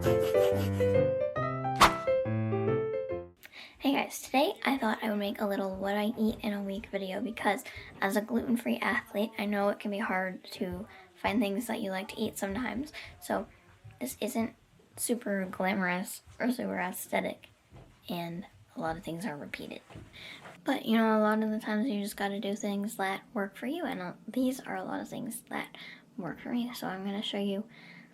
Hey guys, today I thought I would make a little what I eat in a week video because as a gluten-free athlete, I know it can be hard to find things that you like to eat sometimes. So this isn't super glamorous or super aesthetic, and a lot of things are repeated. But you know, a lot of the times you just gotta do things that work for you, and these are a lot of things that work for me. So I'm gonna show you.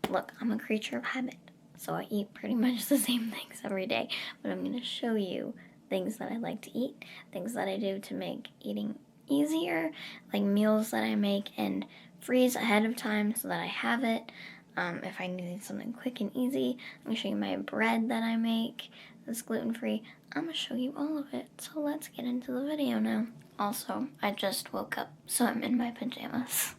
Look, I'm a creature of habit, so I eat pretty much the same things every day, but I'm gonna show you things that I like to eat, things that I do to make eating easier, like meals that I make and freeze ahead of time so that I have it. If I need something quick and easy, I'm gonna show you my bread that I make that's gluten-free. I'm gonna show you all of it, so let's get into the video now. Also, I just woke up, so I'm in my pajamas.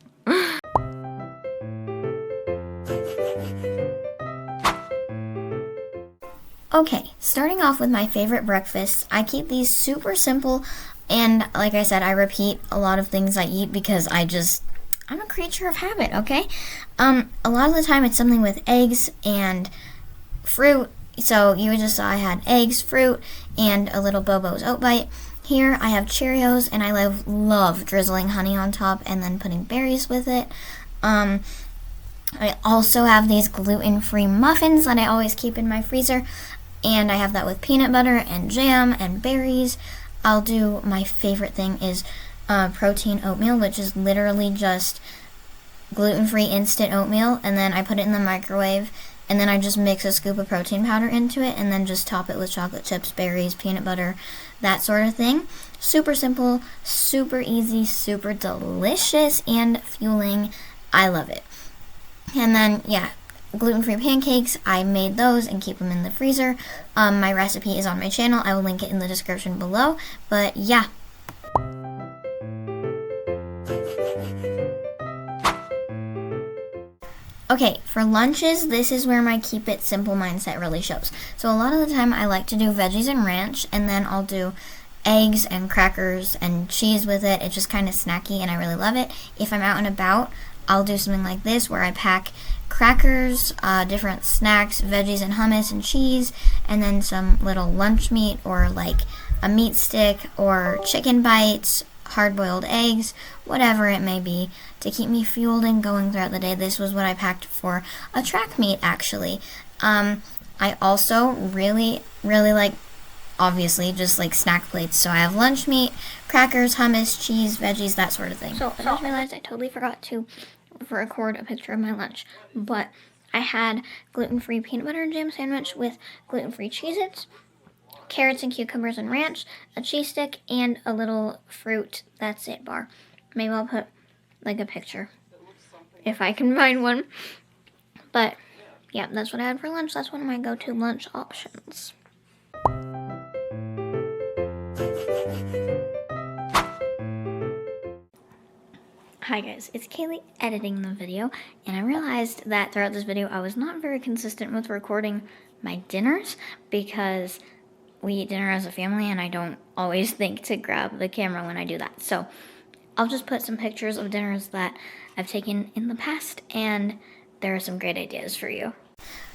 Okay, starting off with my favorite breakfast, I keep these super simple, and like I said, I repeat a lot of things I eat because I'm a creature of habit, okay? A lot of the time it's something with eggs and fruit, so you would just saw I had eggs, fruit, and a little Bobo's oat bite. Here I have Cheerios, and I love drizzling honey on top and then putting berries with it. I also have these gluten-free muffins that I always keep in my freezer, and I have that with peanut butter and jam and berries. I'll do, my favorite thing is protein oatmeal, which is literally just gluten-free instant oatmeal, and then I put it in the microwave, and then I just mix a scoop of protein powder into it, and then just top it with chocolate chips, berries, peanut butter, that sort of thing. Super simple, super easy, super delicious, and fueling. I love it. And then, yeah, gluten-free pancakes, I made those and keep them in the freezer. My recipe is on my channel. I will link it in the description below. But yeah. Okay, for lunches, this is where my keep it simple mindset really shows. So a lot of the time I like to do veggies and ranch, and then I'll do eggs and crackers and cheese with it. It's just kind of snacky and I really love it. If I'm out and about, I'll do something like this where I pack crackers, different snacks, veggies and hummus and cheese, and then some little lunch meat or like a meat stick or chicken bites, hard-boiled eggs, whatever it may be, to keep me fueled and going throughout the day. This was what I packed for a track meet, actually. I also really like, obviously, just like snack plates. So I have lunch meat, crackers, hummus, cheese, veggies, that sort of thing. So I just realized I totally forgot to record a picture of my lunch, but I had gluten-free peanut butter and jam sandwich with gluten-free Cheez-Its, carrots and cucumbers and ranch, a cheese stick, and a little fruit that's it bar. Maybe I'll put like a picture if I can find one. But yeah, that's what I had for lunch. That's one of my go-to lunch options. Hi guys, it's Kaylee editing the video, and I realized that throughout this video I was not very consistent with recording my dinners because we eat dinner as a family and I don't always think to grab the camera when I do that. So I'll just put some pictures of dinners that I've taken in the past, and there are some great ideas for you.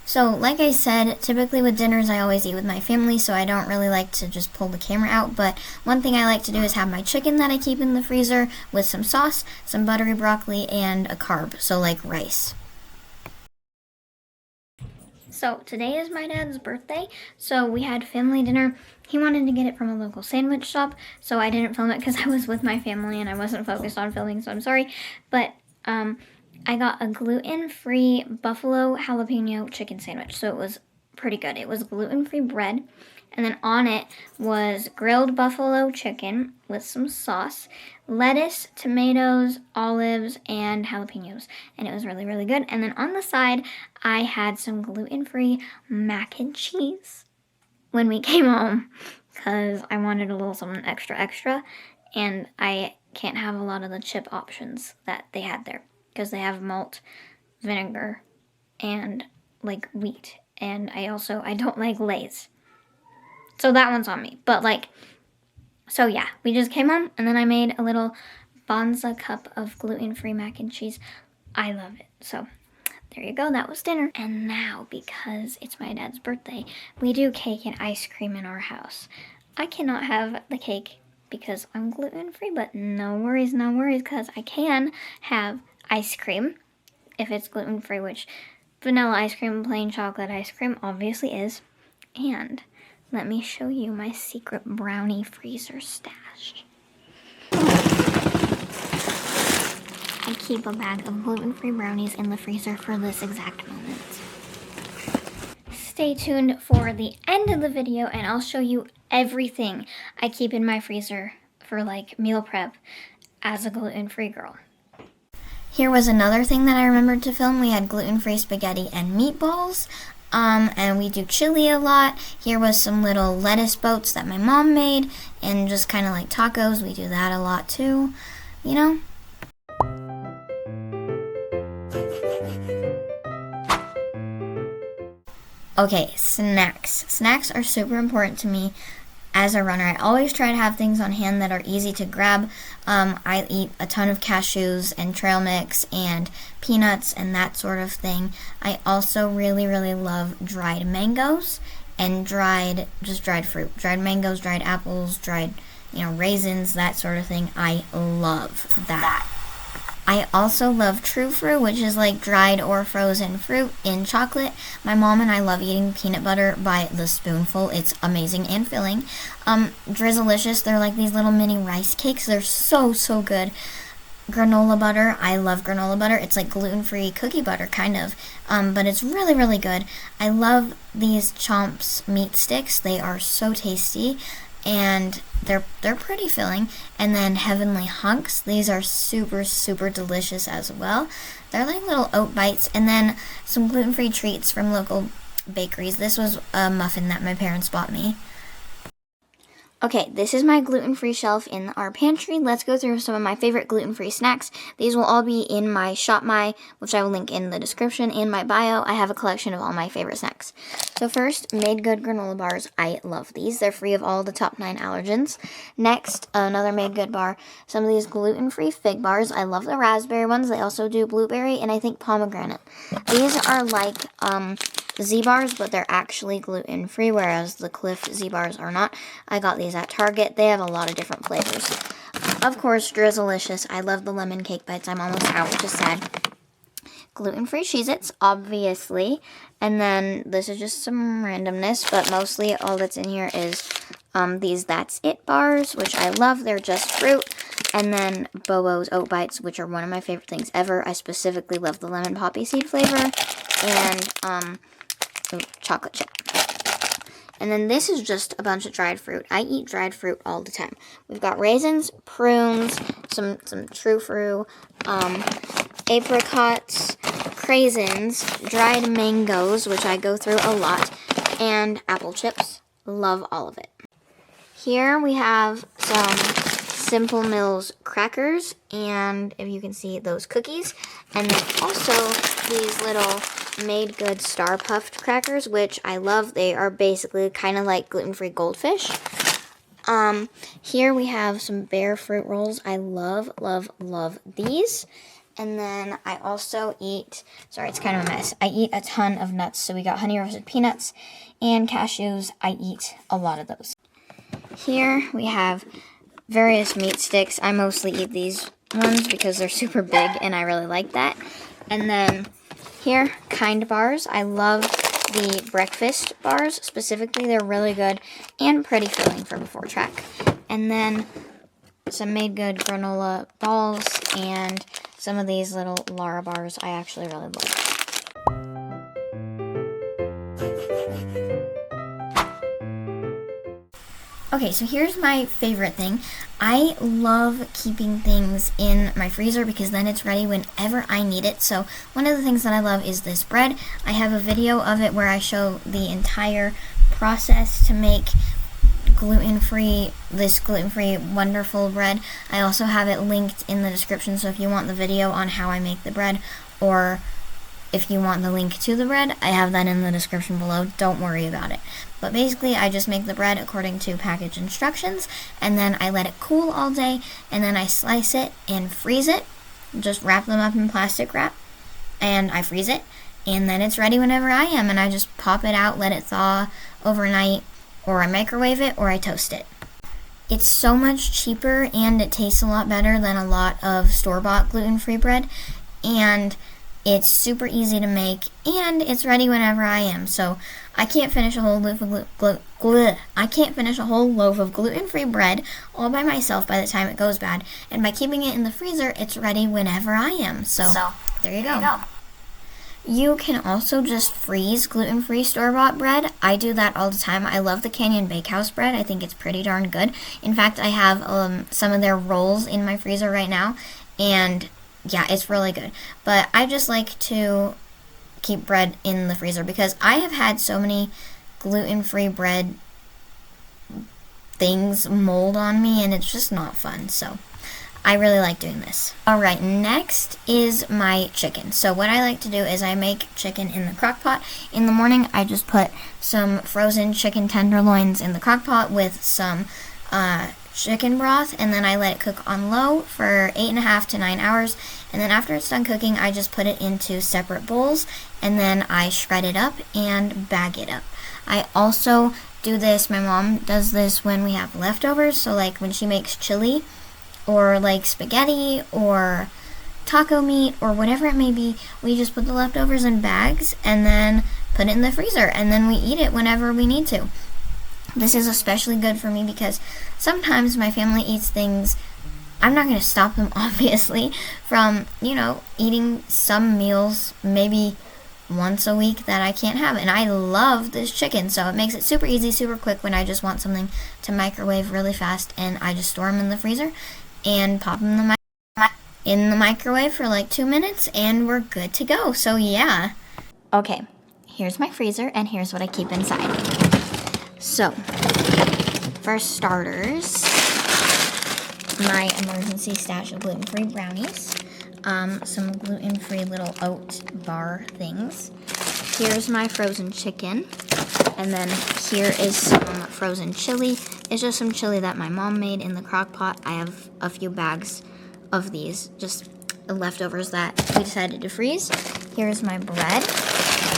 So, like I said, typically with dinners I always eat with my family, so I don't really like to just pull the camera out, but one thing I like to do is have my chicken that I keep in the freezer with some sauce, some buttery broccoli, and a carb, so like rice. So, today is my dad's birthday, so we had family dinner. He wanted to get it from a local sandwich shop, so I didn't film it because I was with my family and I wasn't focused on filming, so I'm sorry, but I got a gluten-free buffalo jalapeno chicken sandwich, so it was pretty good. It was gluten-free bread, and then on it was grilled buffalo chicken with some sauce, lettuce, tomatoes, olives, and jalapenos, and it was really, really good. And then on the side, I had some gluten-free mac and cheese when we came home, because I wanted a little something extra, and I can't have a lot of the chip options that they had there, because they have malt, vinegar, and like wheat. And I don't like Lay's. So that one's on me. But like, so yeah, we just came home and then I made a little Bonza cup of gluten-free mac and cheese. I love it. So there you go, that was dinner. And now, because it's my dad's birthday, we do cake and ice cream in our house. I cannot have the cake because I'm gluten-free, but no worries, because I can have ice cream if it's gluten-free, which vanilla ice cream, plain chocolate ice cream obviously is. And let me show you my secret brownie freezer stash. I keep a bag of gluten-free brownies in the freezer for this exact moment. Stay tuned for the end of the video and I'll show you everything I keep in my freezer for like meal prep as a gluten-free girl. Here was another thing that I remembered to film. We had gluten-free spaghetti and meatballs. And we do chili a lot. Here was some little lettuce boats that my mom made, and just kind of like tacos. We do that a lot too, you know? Okay, snacks. Snacks are super important to me as a runner. I always try to have things on hand that are easy to grab. I eat a ton of cashews and trail mix and peanuts and that sort of thing. I also really, really love dried mangoes and dried fruit. Dried mangoes, dried apples, dried, raisins, that sort of thing. I love that. I also love true fruit, which is like dried or frozen fruit in chocolate. My mom and I love eating peanut butter by the spoonful. It's amazing and filling. Drizzlicious, they're like these little mini rice cakes. They're so, so good. Granola butter, I love granola butter. It's like gluten-free cookie butter, kind of, but it's really, really good. I love these Chomps meat sticks. They are so tasty. And they're pretty filling. And then Heavenly Hunks, these are super, super delicious as well. They're like little oat bites. And then some gluten-free treats from local bakeries. This was a muffin that my parents bought me. Okay, this is my gluten-free shelf in our pantry. Let's go through some of my favorite gluten-free snacks. These will all be in my Shop My, which I will link in the description, and my bio. I have a collection of all my favorite snacks. So first, Made Good granola bars. I love these. They're free of all the top 9 allergens. Next, another Made Good bar. Some of these gluten-free fig bars. I love the raspberry ones. They also do blueberry and I think pomegranate. These are like Z-bars, but they're actually gluten-free, whereas the Cliff Z-bars are not. I got these at Target. They have a lot of different flavors. Of course, Drizzlicious. I love the lemon cake bites. I'm almost out, which is sad. Gluten-free Cheez-Its, obviously. And then this is just some randomness, but mostly all that's in here is these That's It bars, which I love. They're just fruit. And then Bobo's Oat Bites, which are one of my favorite things ever. I specifically love the lemon poppy seed flavor. And chocolate chip. And then this is just a bunch of dried fruit. I eat dried fruit all the time. We've got raisins, prunes, some true fruit, apricots, craisins, dried mangoes, which I go through a lot, and apple chips. Love all of it. Here we have some Simple Mills crackers, and if you can see, those cookies. And then also these little Made Good Star Puffed crackers, which I love. They are basically kind of like gluten-free goldfish. Here we have some Bear fruit rolls. I love, love, love these. And then I also eat, sorry, it's kind of a mess. I eat a ton of nuts. So we got honey roasted peanuts and cashews. I eat a lot of those. Here we have various meat sticks. I mostly eat these ones because they're super big and I really like that. And then here, Kind bars. I love the breakfast bars. Specifically, they're really good and pretty filling for before track. And then some Made Good granola balls and some of these little Lara bars I actually really love. Okay, so here's my favorite thing. I love keeping things in my freezer because then it's ready whenever I need it. So one of the things that I love is this bread. I have a video of it where I show the entire process to make this gluten-free wonderful bread. I also have it linked in the description, so if you want the video on how I make the bread, or if you want the link to the bread, I have that in the description below. Don't worry about it. But basically, I just make the bread according to package instructions, and then I let it cool all day, and then I slice it and freeze it. Just wrap them up in plastic wrap, and I freeze it. and then it's ready whenever I am, and I just pop it out, let it thaw overnight, or I microwave it, or I toast it. It's so much cheaper, and it tastes a lot better than a lot of store-bought gluten-free bread, and it's super easy to make, and it's ready whenever I am. So I can't finish a whole loaf of gluten-free bread all by myself by the time it goes bad. And by keeping it in the freezer, it's ready whenever I am. So there you go. You can also just freeze gluten-free store-bought bread. I do that all the time. I love the Canyon Bakehouse bread. I think it's pretty darn good. In fact, I have some of their rolls in my freezer right now, and yeah, it's really good. But I just like to keep bread in the freezer because I have had so many gluten-free bread things mold on me, and it's just not fun. So I really like doing this. Alright, next is my chicken. So what I like to do is I make chicken in the crock pot. In the morning, I just put some frozen chicken tenderloins in the crock pot with some chicken broth, and then I let it cook on low for 8.5 to 9 hours. And then after it's done cooking, I just put it into separate bowls, and then I shred it up and bag it up. I also do this, my mom does this when we have leftovers, so like when she makes chili, or like spaghetti or taco meat or whatever it may be, we just put the leftovers in bags and then put it in the freezer, and then we eat it whenever we need to. This is especially good for me because sometimes my family eats things. I'm not going to stop them, obviously, from, eating some meals maybe once a week that I can't have. And I love this chicken, so it makes it super easy, super quick when I just want something to microwave really fast, and I just store them in the freezer and pop them in the microwave for like 2 minutes, and we're good to go. So yeah. Okay, here's my freezer, and here's what I keep inside. So, for starters, my emergency stash of gluten-free brownies, some gluten-free little oat bar things. Here's my frozen chicken, and then here is some frozen chili. It's just some chili that my mom made in the crock pot. I have a few bags of these, just leftovers that we decided to freeze. Here's my bread.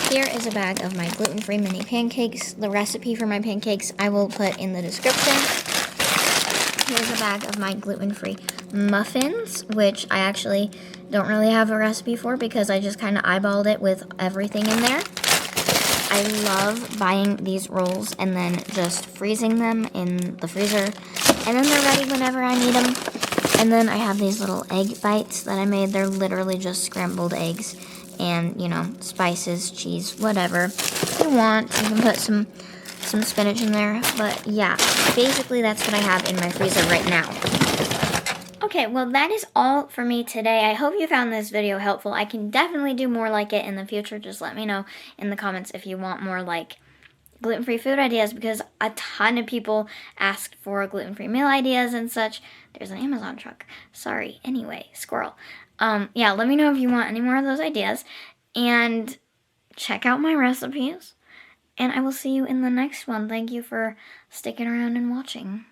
Here is a bag of my gluten-free mini pancakes. The recipe for my pancakes I will put in the description. Here's a bag of my gluten-free muffins, which I actually don't really have a recipe for because I just kind of eyeballed it with everything in there. I love buying these rolls and then just freezing them in the freezer, and then they're ready whenever I need them. And then I have these little egg bites that I made. They're literally just scrambled eggs and, spices, cheese, whatever you want. You can put some spinach in there, but yeah, basically that's what I have in my freezer right now. Okay, well that is all for me today. I hope you found this video helpful. I can definitely do more like it in the future. Just let me know in the comments if you want more like gluten-free food ideas, because a ton of people asked for gluten-free meal ideas and such. There's an Amazon truck. Sorry. Anyway, squirrel. Yeah, let me know if you want any more of those ideas, and check out my recipes, and I will see you in the next one. Thank you for sticking around and watching.